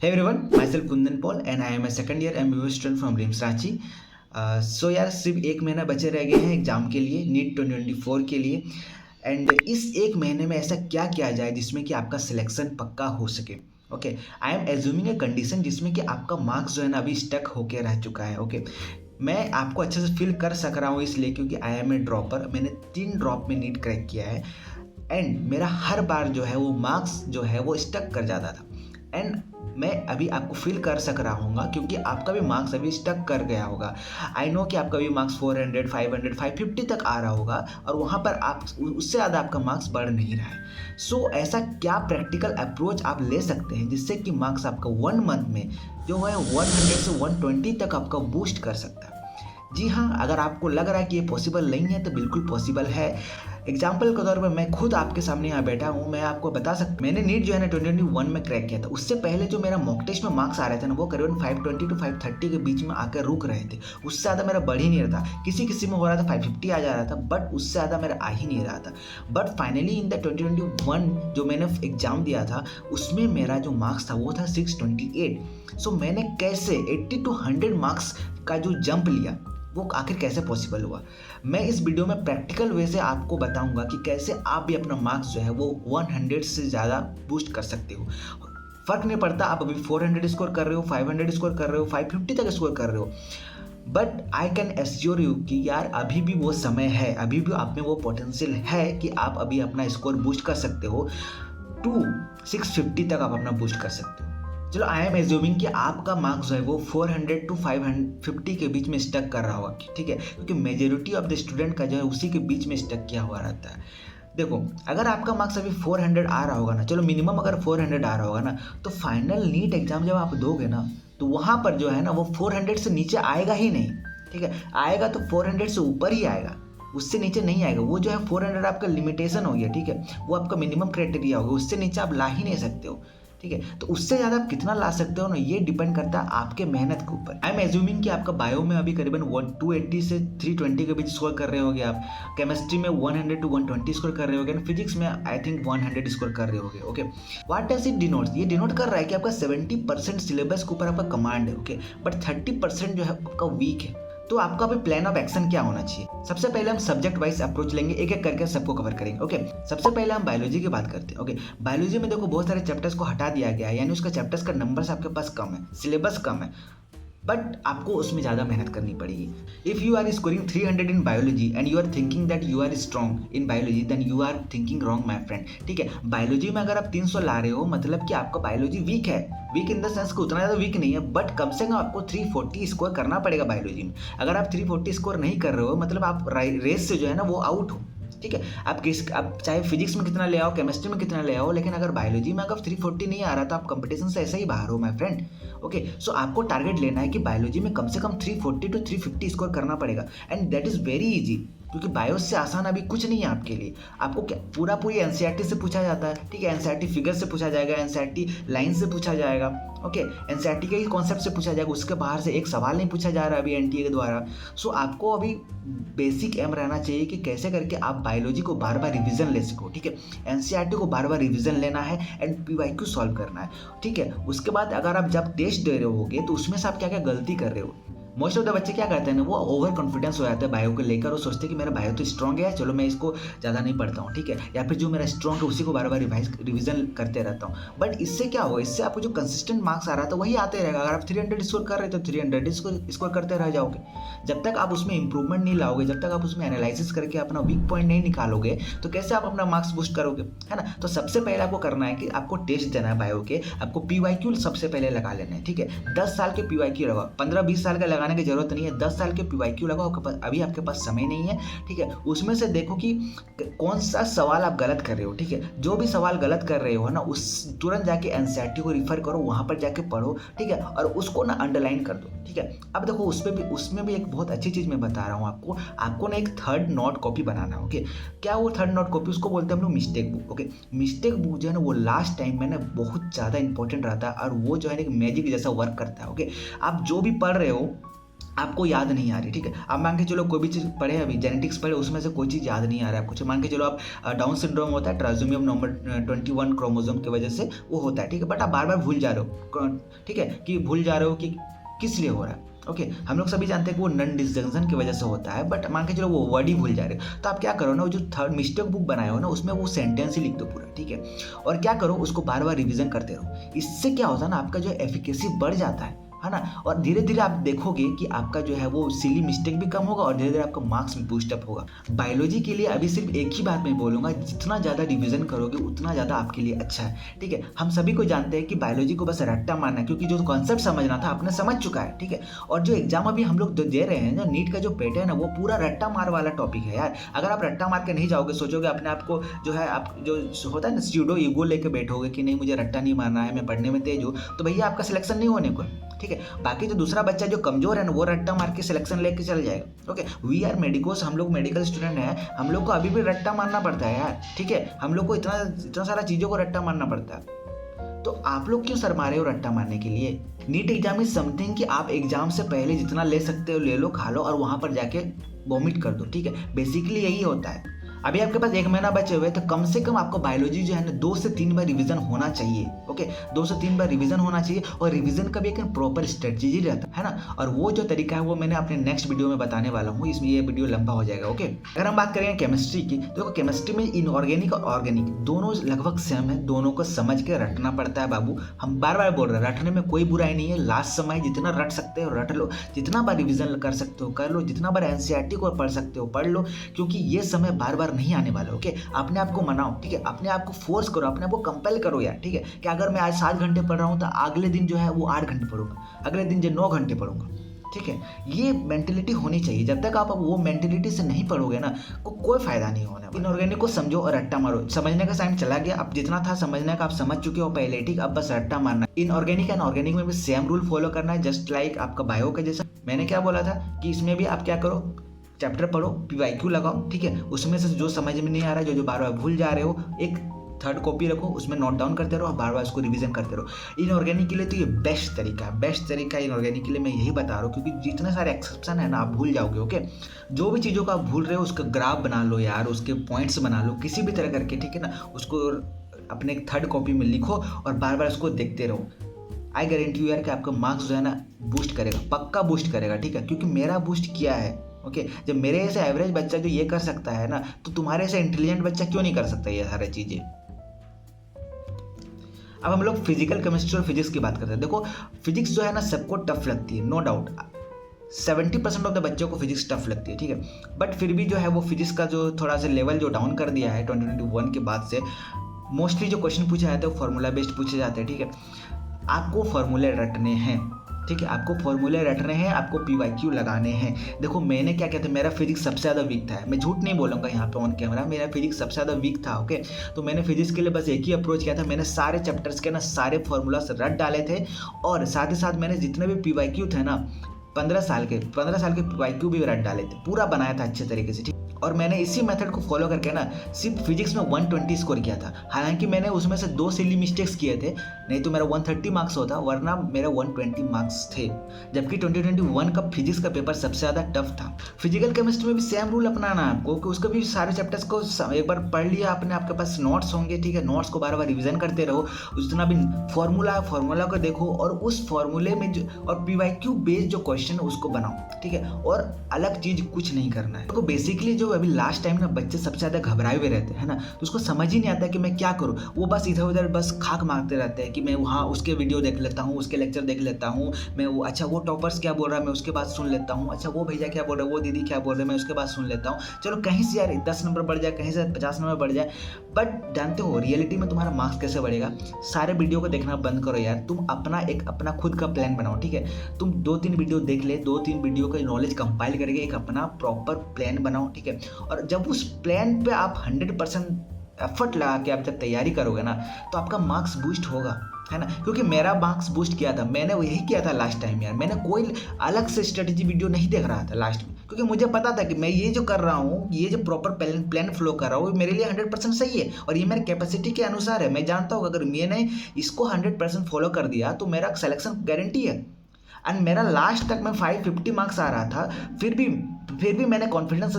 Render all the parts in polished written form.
Hey everyone, myself Kundan Paul and I am a second year MBA student from RIMS Ranchi. सो यार सिर्फ एक महीना बचे रह गए हैं एग्ज़ाम के लिए, नीट 2024 के लिए। एंड इस एक महीने में ऐसा क्या किया जाए जिसमें कि आपका सिलेक्शन पक्का हो सके। Okay, I am assuming a condition जिसमें कि आपका मार्क्स जो है ना अभी स्टक होके रह चुका है। ओके, मैं आपको अच्छे से फील कर सक रहा हूँ इसलिए क्योंकि आई एम ए ड्रॉपर। मैंने 3 ड्रॉप में नीट क्रैक किया है एंड मेरा हर बार जो है वो मार्क्स जो है वो स्टक कर जाता था। एंड मैं अभी आपको फील कर सक रहा हूँगा क्योंकि आपका भी मार्क्स अभी स्टक कर गया होगा। आई नो कि आपका भी मार्क्स 400, 500, 550 तक आ रहा होगा और वहाँ पर आप उससे ज़्यादा आपका मार्क्स बढ़ नहीं रहा है। सो ऐसा क्या प्रैक्टिकल अप्रोच आप ले सकते हैं जिससे कि मार्क्स आपका 1 मंथ में जो है 100 से 120 तक आपका बूस्ट कर सकता है। जी हाँ, अगर आपको लग रहा है कि ये पॉसिबल नहीं है तो बिल्कुल पॉसिबल है। एग्जाम्पल के तौर पर मैं खुद आपके सामने यहाँ बैठा हूँ, मैं आपको बता सकता, मैंने नीट जो है ना 2021 में क्रैक किया था। उससे पहले जो मेरा मॉक टेस्ट में मार्क्स आ रहे थे ना वो करीबन 520 टू 530 के बीच में आकर रुक रहे थे। उससे ज़्यादा मेरा बढ़ ही नहीं रहा था, किसी किसी में हो रहा था 550 आ जा रहा था, बट उससे ज़्यादा मेरा आ ही नहीं रहा था। बट फाइनली इन द 2021 जो मैंने एग्जाम दिया था उसमें मेरा जो मार्क्स था वो था 628। सो मैंने कैसे 80 टू 100 मार्क्स का जो जंप लिया वो आखिर कैसे पॉसिबल हुआ, मैं इस वीडियो में प्रैक्टिकल वे से आपको बताऊंगा कि कैसे आप भी अपना मार्क्स जो है वो 100 से ज़्यादा बूस्ट कर सकते हो। फर्क नहीं पड़ता आप अभी 400 स्कोर कर रहे हो, 500 स्कोर कर रहे हो, 550 तक स्कोर कर रहे हो, but I can assure you कि यार अभी भी वो समय है, अभी भी आप में वो पोटेंशियल है कि आप अभी अपना स्कोर बूस्ट कर सकते हो। 650 तक आप अपना बूस्ट कर सकते हो। चलो आई एम एज्यूमिंग कि आपका मार्क्स जो है वो 400 टू 550 के बीच में स्टक कर रहा होगा, ठीक है, क्योंकि मेजोरिटी ऑफ द स्टूडेंट का जो है उसी के बीच में स्टक किया हुआ रहता है। देखो, अगर आपका मार्क्स अभी 400 आ रहा होगा ना, चलो मिनिमम अगर 400 आ रहा होगा ना, तो फाइनल नीट एग्जाम जब आप दोगे ना तो वहाँ पर जो है ना वो 400 से नीचे आएगा ही नहीं, ठीक है। आएगा तो 400 से ऊपर ही आएगा, उससे नीचे नहीं आएगा। वो जो है 400 आपका लिमिटेशन हो गया, ठीक है, वो आपका मिनिमम क्राइटेरिया होगा, उससे नीचे आप ला ही नहीं सकते हो, ठीक है। तो उससे ज़्यादा आप कितना ला सकते हो ना, ये डिपेंड करता है आपके मेहनत के ऊपर। आई एम एज्यूमिंग कि आपका बायो में अभी करीबन 280 से 320 के बीच स्कोर कर रहे होगे आप, केमिस्ट्री में 100 टू 120 स्कोर कर रहे होगे, फिजिक्स में आई थिंक 100 स्कोर कर रहे होगे। Okay, what does it denote, ये डिनोट कर रहा है कि आपका 70% सिलेबस के ऊपर आपका कमांड है, ओके, बट 30% जो है आपका वीक है। तो आपका भी प्लान ऑफ एक्शन क्या होना चाहिए? सबसे पहले हम सब्जेक्ट वाइज अप्रोच लेंगे, एक एक करके सबको कवर करेंगे। ओके, सबसे पहले हम बायोलॉजी की बात करते हैं। ओके, बायोलॉजी में देखो बहुत सारे चैप्टर्स को हटा दिया गया है, यानी उसका चैप्टर्स का नंबर्स आपके पास कम है, सिलेबस कम है, बट आपको उसमें ज़्यादा मेहनत करनी पड़ेगी। If you are scoring 300 in biology and you are thinking that you are strong in biology, then you are thinking wrong my friend, ठीक है। बायोलॉजी में अगर आप 300 ला रहे हो मतलब कि आपका बायोलॉजी वीक है, वीक इन द सेंस कि उतना ज़्यादा वीक नहीं है, बट कम से कम आपको 340 स्कोर करना पड़ेगा बायोलॉजी में। अगर आप 340 स्कोर नहीं कर रहे हो मतलब आप रेस से जो है ना वो आउट हो, ठीक है। आप चाहे फिजिक्स में कितना ले आओ, केमिस्ट्री में कितना ले आओ, लेकिन अगर बायोलॉजी में अगर 340 नहीं आ रहा तो आप कंपटीशन से ऐसे ही बाहर हो माय फ्रेंड। ओके, सो आपको टारगेट लेना है कि बायोलॉजी में कम से कम 340 टू 350 स्कोर करना पड़ेगा, and that is very easy, क्योंकि बायो से आसान अभी कुछ नहीं है आपके लिए। आपको क्या पूरी एनसीईआरटी से पूछा जाता है, ठीक है, एनसीईआरटी फिगर से पूछा जाएगा, एनसीईआरटी लाइन से पूछा जाएगा, ओके, एनसीईआरटी के ही कॉन्सेप्ट से पूछा जाएगा, उसके बाहर से एक सवाल नहीं पूछा जा रहा अभी एनटीए के द्वारा। सो आपको अभी बेसिक एम रहना चाहिए कि कैसे करके आप बायोलॉजी को बार बार रिवीजन ले सको, ठीक है। एनसीईआरटी को बार बार रिवीजन लेना है एंड पीवाईक्यू सॉल्व करना है, ठीक है। उसके बाद अगर आप जब टेस्ट दे रहे होगे तो उसमें से आप क्या क्या गलती कर रहे हो। मोस्ट ऑफ द बच्चे क्या करते हैं ना, वो ओवर कॉन्फिडेंस हो जाते हैं बायो को लेकर, वो सोचते हैं कि मेरा बायो तो स्ट्रॉन्ग है, चलो मैं इसको ज़्यादा नहीं पढ़ता हूँ, ठीक है, या फिर जो मेरा स्ट्रॉन्ग है उसी को बार बार रिवीजन करते रहता हूँ। बट इससे क्या होगा, इससे आपको जो कंसिस्टेंट मार्क्स आ रहा था वही आते रहेगा। अगर आप 300 स्कोर कर रहे हो तो 300 स्कोर करते रह जाओगे। जब तक आप उसमें इंप्रूवमेंट नहीं लाओगे, जब तक आप उसमें एनालिसिस करके अपना वीक पॉइंट नहीं निकालोगे, तो कैसे आप अपना मार्क्स बूस्ट करोगे, है ना। तो सबसे पहले आपको करना है कि आपको टेस्ट देना है बायो के, आपको पीवाईक्यू सबसे पहले लगा लेना है, ठीक है। 10 साल के पीवाईक्यू लगाओ, 15-20 साल का लगाने की जरूरत नहीं है, 10 साल के पीवाईक्यू लगाओ, आपके पास अभी आपके पास समय नहीं है, ठीक है। उसमें से देखो कि कौन सा सवाल आप गलत कर रहे हो, ठीक है। जो भी सवाल गलत कर रहे हो ना, उस तुरंत जाके एनसीईआरटी को रिफर करो, वहां पर जाके पढ़ो, ठीक है, और उसको ना अंडरलाइन कर दो, ठीक है। अब देखो उसमें भी एक बहुत अच्छी चीज मैं बता रहा हूँ आपको ना एक थर्ड नोट कॉपी बनाना है, ओके। क्या वो थर्ड नोट कॉपी, उसको बोलते हैं हम लोग mistake book, okay. Mistake book जो है ना वो लास्ट टाइम में ना बहुत ज़्यादा इंपॉर्टेंट रहता है और वो जो है ना एक मैजिक जैसा वर्क करता है, ओके। आप जो भी पढ़ रहे हो आपको याद नहीं आ रही, ठीक है। आप मान के चलो कोई भी चीज़ पढ़े, अभी जेनेटिक्स पढ़े, उसमें से कोई चीज़ याद नहीं आ रहा है आपको। मान के चलो आप डाउन सिंड्रोम होता है, ट्राइसोमियम नंबर 21 क्रोमोसोम की वजह से वो होता है, ठीक है। बट आप बार बार भूल जा रहे हो, ठीक है, कि भूल जा रहे हो कि किस लिए हो रहा है। ओके, हम लोग सभी जानते हैं कि वो नन डिसजंक्शन की वजह से होता है, बट मान के चलो वो वर्ड ही भूल जा रहे हो, तो आप क्या करो ना, वो जो थर्ड मिस्टेक बुक बनाए हो ना, उसमें वो सेंटेंस ही लिख दो पूरा, ठीक है। और क्या करो, उसको बार बार रिवीजन करते रहो। इससे क्या होता है ना, आपका जो एफिकेसी बढ़ जाता है ना। और धीरे धीरे आप देखोगे कि आपका जो है वो सिली मिस्टेक भी कम होगा और धीरे धीरे आपका मार्क्स भी बूस्टअप होगा। बायोलॉजी के लिए अभी सिर्फ एक ही बात मैं बोलूँगा, जितना ज़्यादा रिवीजन करोगे उतना ज़्यादा आपके लिए अच्छा है, ठीक है। हम सभी को जानते हैं कि बायोलॉजी को बस रट्टा मारना है, क्योंकि जो कॉन्सेप्ट समझना था आपने समझ चुका है, ठीक है। और जो एग्जाम अभी हम लोग दे रहे हैं ना, नीट का जो पैटर्न है वो पूरा रट्टा मार वाला टॉपिक है यार। अगर आप रट्टा मार के नहीं जाओगे, सोचोगे अपने आप को जो है, आप जो होता है ना स्यूडो ईगो लेके बैठोगे कि नहीं मुझे रट्टा नहीं मारना है, मैं पढ़ने में तेज हूँ, तो भैया आपका सिलेक्शन नहीं होने को, ठीक है। बाकी जो दूसरा बच्चा जो कमजोर है ना, वो रट्टा मार के सिलेक्शन लेके चल जाएगा। ओके, वी आर मेडिकोस, हम लोग मेडिकल स्टूडेंट हैं, हम लोग को अभी भी रट्टा मारना पड़ता है यार, ठीक है। हम लोग को इतना सारा चीज़ों को रट्टा मारना पड़ता है। तो आप लोग क्यों शर्मा रहे हो रट्टा मारने के लिए? नीट एग्जाम इज समथिंग कि आप एग्जाम से पहले जितना ले सकते हो ले लो, खा लो और वहाँ पर जाके वॉमिट कर दो, ठीक है। बेसिकली यही होता है। अभी आपके पास 1 महीना बचे हुए, तो कम से कम आपको बायोलॉजी जो है ना 2 से 3 बार रिवीजन होना चाहिए। ओके, 2 से 3 बार रिवीजन होना चाहिए, और रिवीजन का भी एक प्रॉपर स्ट्रेटजी रहता है ना। और वो जो तरीका है वो मैंने अपने नेक्स्ट वीडियो में बताने वाला हूँ, इसमें ये वीडियो लंबा हो जाएगा। ओके, अगर हम बात करेंगे केमिस्ट्री की, तो केमिस्ट्री में इनऑर्गेनिक और ऑर्गेनिक दोनों लगभग सेम है, दोनों को समझ के रटना पड़ता है बाबू। हम बार बार बोल रहे हैं, रटने में कोई बुराई नहीं है। लास्ट समय जितना रट सकते हो रट लो, जितना बार रिविजन कर सकते हो कर लो, जितना बार एनसीईआरटी को पढ़ सकते हो पढ़ लो, क्योंकि ये समय बार बार नहीं आने वाला। ओके, अपने आप को मनाओ, ठीक है, अपने आप को फोर्स करो, अपने आप को कंपेल करो यार, ठीक है। कि अगर मैं आज 7 घंटे पढ़ रहा हूँ तो अगले दिन जो है वो 8 घंटे पढ़ूंगा, अगले दिन जो 9 घंटे पढ़ूंगा, ठीक है। ये मेंटेलिटी होनी चाहिए। जब तक आप वो मेंटेलिटी से नहीं पढ़ोगे ना, कोई फायदा नहीं होने वाला। इनऑर्गेनिक को समझो और रट्टा मारो। समझने का टाइम चला गया, अब जितना था समझने का आप समझ चुके हो पहले, ठीक। अब बस रट्टा मारना। इनऑर्गेनिक एंड ऑर्गेनिक में भी सेम रूल फॉलो करना है, जस्ट लाइक आपका बायो का जैसा। मैंने क्या बोला था कि इसमें भी आप क्या करो, चैप्टर पढ़ो, PYQ लगाओ, ठीक है। उसमें से जो समझ में नहीं आ रहा है, जो बार बार भूल जा रहे हो, एक थर्ड कॉपी रखो, उसमें नोट डाउन करते रहो, बार बार उसको रिवीजन करते रहो। इनऑर्गेनिक के लिए तो ये बेस्ट तरीका है, बेस्ट तरीका इनऑर्गेनिक के लिए मैं यही बता रहा हूँ, क्योंकि जितने सारे एक्सेप्शन है ना आप भूल जाओगे। ओके, जो भी चीज़ों को आप भूल रहे हो उसका ग्राफ बना लो यार, उसके पॉइंट्स बना लो किसी भी तरह करके, ठीक है ना। उसको अपने एक थर्ड कॉपी में लिखो और बार बार उसको देखते रहो। आई गारंटी यू यार कि आपका मार्क्स जो है ना बूस्ट करेगा, पक्का बूस्ट करेगा, ठीक है। क्योंकि मेरा बूस्ट किया है। ओके, जब मेरे ऐसे एवरेज बच्चा जो ये कर सकता है ना, तो तुम्हारे ऐसे इंटेलिजेंट बच्चा क्यों नहीं कर सकता ये सारी चीज़ें। अब हम लोग फिजिकल केमिस्ट्री और फिजिक्स की बात करते हैं। देखो, फिजिक्स जो है ना सबको टफ लगती है, नो डाउट। 70% ऑफ द बच्चों को फिजिक्स टफ लगती है, ठीक है। बट फिर भी जो है वो फिजिक्स का जो थोड़ा सा लेवल जो डाउन कर दिया है 2021 के बाद से, मोस्टली जो क्वेश्चन पूछे जाते हैं वो फार्मूला बेस्ड पूछे जाते हैं, ठीक है। आपको फार्मूले रटने हैं, ठीक है, आपको फॉर्मूले रटने हैं, आपको PYQ लगाने हैं। देखो मैंने क्या कहते हैं, मेरा फिजिक्स सबसे ज़्यादा वीक था, मैं झूठ नहीं बोलूँगा यहाँ पे ऑन कैमरा, मेरा फिजिक्स सबसे ज़्यादा वीक था। ओके, तो मैंने फिजिक्स के लिए बस एक ही अप्रोच किया था, मैंने सारे चैप्टर्स के ना सारे फॉर्मूलास रट डाले थे, और साथ ही साथ मैंने जितने भी PYQ थे ना 15 साल के PYQ भी रट डाले थे, पूरा बनाया था अच्छे तरीके से, ठीक। और मैंने इसी मेथड को फॉलो करके ना सिर्फ फिजिक्स में 120 स्कोर किया था। हालांकि मैंने उसमें से 2 सिली मिस्टेक्स किए थे, नहीं तो मेरा 130 मार्क्स होता, वरना मेरा 120 मार्क्स थे। जबकि 2021 का फिजिक्स का पेपर सबसे ज़्यादा टफ था। फिजिकल केमिस्ट्री में भी सेम रूल अपनाना है आपको, कि उसको भी सारे चैप्टर्स को एक बार पढ़ लिया आपने, आपके पास नोट्स होंगे, ठीक है। नोट्स को बार बार रिविजन करते रहो, जितना भी फॉर्मूला को देखो, और उस फॉर्मूले में जो और PYQ बेस्ड जो क्वेश्चन है उसको बनाओ, ठीक है। और अलग चीज़ कुछ नहीं करना है। तो बेसिकली जो अभी लास्ट टाइम ना बच्चे सबसे ज़्यादा घबराए हुए रहते हैं ना, तो उसको समझ ही नहीं आता कि मैं क्या करूँ। वो बस इधर उधर बस खाक मारते रहते हैं कि मैं वहाँ उसके वीडियो देख लेता हूँ, उसके लेक्चर देख लेता हूँ, मैं वो अच्छा वो टॉपर्स क्या बोल रहा है मैं उसके बाद सुन लेता हूँ, अच्छा वो भैया क्या बोल रहे हैं, वो दीदी क्या बोल रहे हैं मैं उसके बाद सुन लेता हूँ। चलो कहीं से यार 10 नंबर बढ़ जाए, कहीं से 50 नंबर बढ़ जाए, बट जानते हो रियलिटी में तुम्हारा मार्क्स कैसे बढ़ेगा। सारे वीडियो को देखना बंद करो यार, तुम अपना खुद का प्लान बनाओ, ठीक है। तुम 2-3 वीडियो देख ले, 2-3 वीडियो का नॉलेज कंपाइल करके एक अपना प्रॉपर प्लान बनाओ, ठीक है। और जब उस प्लान पे आप 100% एफर्ट लगा के आप जब तैयारी करोगे ना, तो आपका मार्क्स बूस्ट होगा, है ना। क्योंकि मेरा मार्क्स बूस्ट किया था, मैंने यही किया था लास्ट टाइम यार। मैंने कोई अलग से स्ट्रेटेजी वीडियो नहीं देख रहा था लास्ट में, क्योंकि मुझे पता था कि मैं ये जो कर रहा हूँ, ये जो प्रॉपर प्लान फ्लो कर रहा हूँ, मेरे लिए 100% सही है, और ये मेरे कैपेसिटी के अनुसार है। मैं जानता हूँ अगर मैंने इसको 100% फॉलो कर दिया तो मेरा सिलेक्शन गारंटी है। एंड मेरा लास्ट तक मैं 550 मार्क्स आ रहा था, फिर भी मैंने कॉन्फिडेंस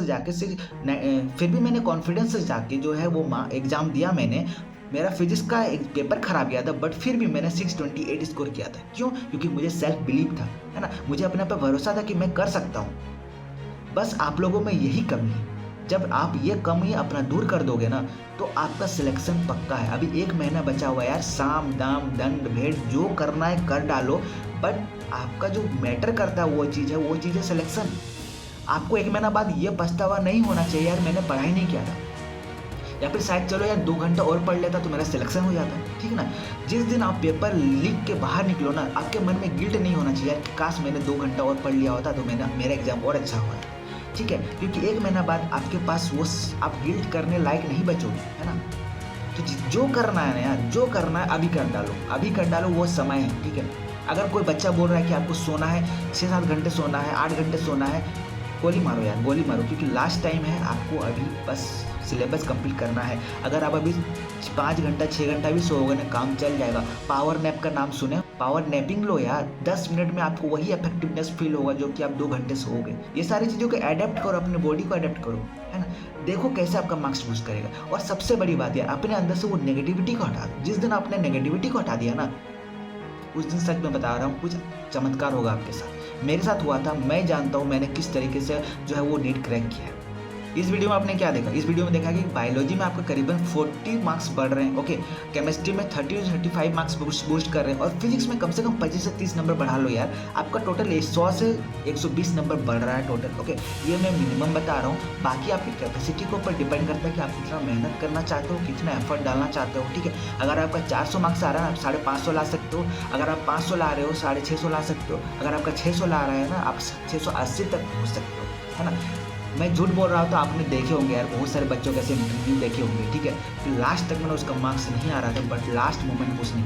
से जाके जो है वो एग्ज़ाम दिया मैंने। मेरा फिजिक्स का एक पेपर खराब गया था, बट फिर भी मैंने 628 स्कोर किया था। क्यों? क्योंकि मुझे सेल्फ बिलीव था, है ना, मुझे अपने पे भरोसा था कि मैं कर सकता हूँ। बस आप लोगों में यही कमी है। जब आप ये कमी अपना दूर कर दोगे ना, तो आपका सिलेक्शन पक्का है। अभी 1 महीना बचा हुआ है यार, साम दाम दंड भेद जो करना है कर डालो, बट आपका जो मैटर करता है वो चीज़ है सिलेक्शन। आपको 1 महीना बाद ये पछतावा नहीं होना चाहिए यार मैंने पढ़ाई नहीं किया था, या फिर शायद चलो यार 2 घंटा और पढ़ लेता तो मेरा सिलेक्शन हो जाता, ठीक ना। जिस दिन आप पेपर लिख के बाहर निकलो ना, आपके मन में गिल्ट नहीं होना चाहिए यार कि काश मैंने 2 घंटा और पढ़ लिया होता तो मेरा एग्जाम और अच्छा हुआ है, ठीक है। क्योंकि 1 महीना बाद आपके पास वो आप गिल्ट करने लायक नहीं बचोगे, है ना। तो जो करना है ना यार, जो करना है अभी कर डालो, वो समय है, ठीक है। अगर कोई बच्चा बोल रहा है कि आपको सोना है 6-7 घंटे सोना है, 8 घंटे सोना है, गोली मारो यार, गोली मारो, क्योंकि लास्ट टाइम है, आपको अभी बस सिलेबस कंप्लीट करना है। अगर आप अभी 5 घंटा 6 घंटा भी सोओगे ना, काम चल जाएगा। पावर नैप का नाम सुने? पावर नैपिंग लो यार, 10 मिनट में आपको वही इफेक्टिवनेस फील होगा जो कि आप 2 घंटे सोओगे। ये सारी चीज़ों को अडेप्ट करो, अपने बॉडी को अडेप्ट करो, है ना। देखो कैसे आपका मार्क्स बूस्ट करेगा। और सबसे बड़ी बात यार, अपने अंदर से वो नेगेटिविटी को हटा दो। जिस दिन आपने नेगेटिविटी को हटा दिया ना, उस दिन सच में बता रहा हूँ कुछ चमत्कार होगा आपके साथ। मेरे साथ हुआ था, मैं जानता हूँ मैंने किस तरीके से जो है वो नीट क्रैक किया है। इस वीडियो में आपने क्या देखा? इस वीडियो में देखा कि बायोलॉजी में आपको करीबन 40 मार्क्स बढ़ रहे हैं, ओके। केमिस्ट्री में 30 से 35 मार्क्स बूस्ट कर रहे हैं, और फिजिक्स में कम से कम 25 से 30 नंबर बढ़ा लो यार। आपका टोटल 100 से 120 नंबर बढ़ रहा है टोटल, ओके। ये मैं मिनिमम बता रहा हूँ, बाकी आपकी कैपेसिटी के ऊपर डिपेंड करता है कि आप कितना मेहनत करना चाहते हो, कितना एफर्ट डालना चाहते हो, ठीक है। अगर आपका 400 मार्क्स आ रहा है, आप 550 ला सकते हो। अगर आप 500 ला रहे हो, 650 ला सकते हो। अगर आपका 600 ला रहा है ना, आप 680 तक पहुँच सकते हो, है ना। मैं झूठ बोल रहा हूँ तो आपने देखे होंगे यार, बहुत सारे बच्चों के ऐसे इंटरव्यू देखे होंगे, ठीक है। तो लास्ट तक मैंने उसका मार्क्स नहीं आ रहा था, बट लास्ट मोमेंट कुछ नहीं।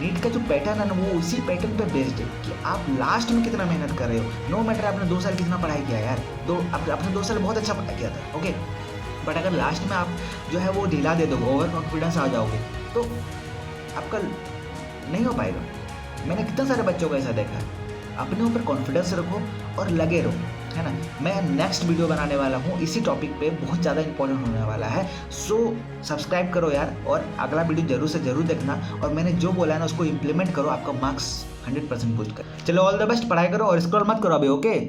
नीट का जो पैटर्न है ना, वो उसी पैटर्न पे बेस्ड है कि आप लास्ट में कितना मेहनत कर रहे हो। नो मैटर आपने 2 साल कितना पढ़ाई किया यार, आपने 2 साल बहुत अच्छा पढ़ाई किया था, ओके। बट अगर लास्ट में आप जो है वो ढीला दे दोगे, ओवर कॉन्फिडेंस आ जाओगे, तो आपका नहीं हो पाएगा। मैंने कितने सारे बच्चों को ऐसा देखा है। अपने ऊपर कॉन्फिडेंस रखो और लगे रहो, है ना। मैं नेक्स्ट वीडियो बनाने वाला हूँ इसी टॉपिक पे, बहुत ज़्यादा इंपॉर्टेंट होने वाला है। सो सब्सक्राइब करो यार, और अगला वीडियो जरूर से जरूर देखना, और मैंने जो बोला है ना उसको इम्प्लीमेंट करो, आपका मार्क्स 100% बूस्ट कर। चलो ऑल द बेस्ट, पढ़ाई करो और स्क्रॉल मत करो अभी, ओके।